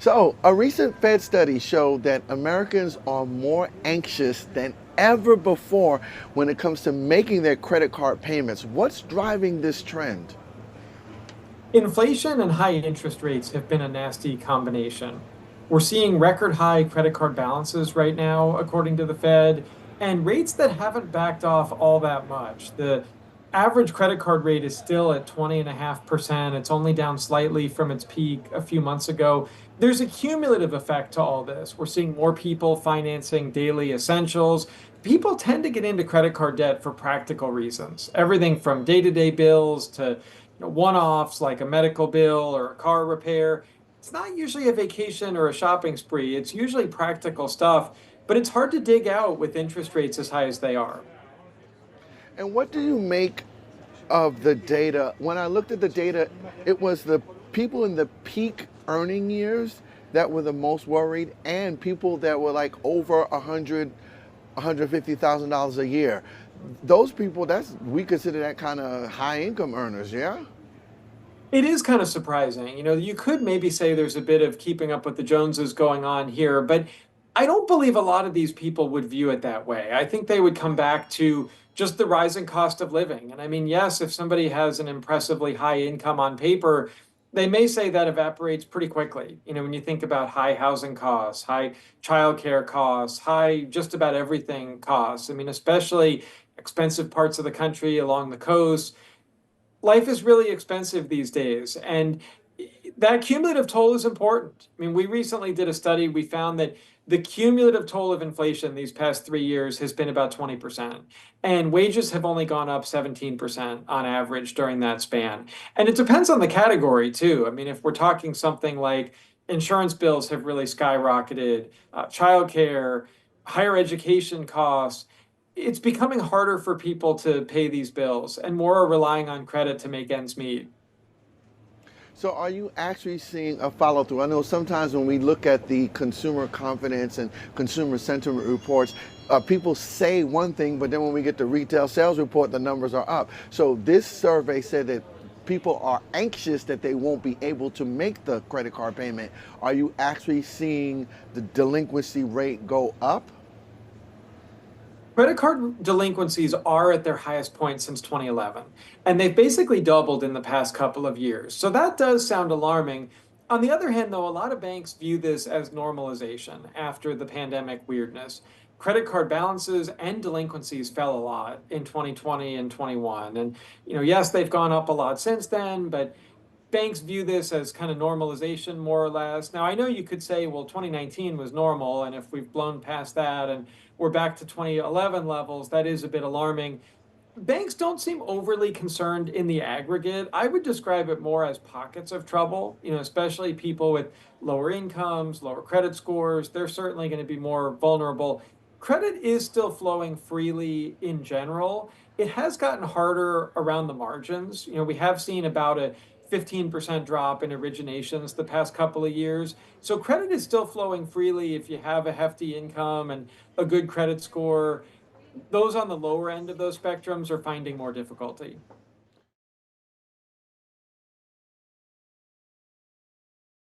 So, a recent Fed study showed that Americans are more anxious than ever before when it comes to making their credit card payments. What's driving this trend? Inflation and high interest rates have been a nasty combination. We're seeing record high credit card balances right now, according to the Fed, and rates that haven't backed off all that much. The average credit card rate is still at 20.5%. It's only down slightly from its peak a few months ago. There's a cumulative effect to all this. We're seeing more people financing daily essentials. People tend to get into credit card debt for practical reasons, everything from day-to-day bills to one-offs like a medical bill or a car repair. It's not usually a vacation or a shopping spree. It's usually practical stuff, but it's hard to dig out with interest rates as high as they are. And what do you make of the data? When I looked at the data, it was the people in the peak earning years that were the most worried, and people that were like over 150,000 dollars a year. Those people, that's we consider that kind of high income earners, yeah? It is kind of surprising. You could maybe say there's a bit of keeping up with the Joneses going on here, but I don't believe a lot of these people would view it that way. I think they would come back to just the rising cost of living. And I mean, yes, if somebody has an impressively high income on paper, they may say that evaporates pretty quickly. When you think about high housing costs, high childcare costs, high just about everything costs. I mean, especially expensive parts of the country along the coast, life is really expensive these days. And that cumulative toll is important. I mean, we recently did a study. We found that the cumulative toll of inflation these past 3 years has been about 20%. And wages have only gone up 17% on average during that span. And it depends on the category, too. I mean, if we're talking something like insurance bills have really skyrocketed, childcare, higher education costs, it's becoming harder for people to pay these bills and more are relying on credit to make ends meet. So are you actually seeing a follow through? I know sometimes when we look at the consumer confidence and consumer sentiment reports, people say one thing, but then when we get the retail sales report, the numbers are up. So this survey said that people are anxious that they won't be able to make the credit card payment. Are you actually seeing the delinquency rate go up? Credit card delinquencies are at their highest point since 2011, and they've basically doubled in the past couple of years. So that does sound alarming. On the other hand, though, a lot of banks view this as normalization after the pandemic weirdness. Credit card balances and delinquencies fell a lot in 2020 and 21. And, yes, they've gone up a lot since then, but banks view this as kind of normalization, more or less. Now, I know you could say, well, 2019 was normal, and if we've blown past that and we're back to 2011 levels, that is a bit alarming. Banks don't seem overly concerned in the aggregate. I would describe it more as pockets of trouble, especially people with lower incomes, lower credit scores. They're certainly going to be more vulnerable. Credit is still flowing freely in general. It has gotten harder around the margins. We have seen about a 15% drop in originations the past couple of years. So credit is still flowing freely if you have a hefty income and a good credit score. Those on the lower end of those spectrums are finding more difficulty.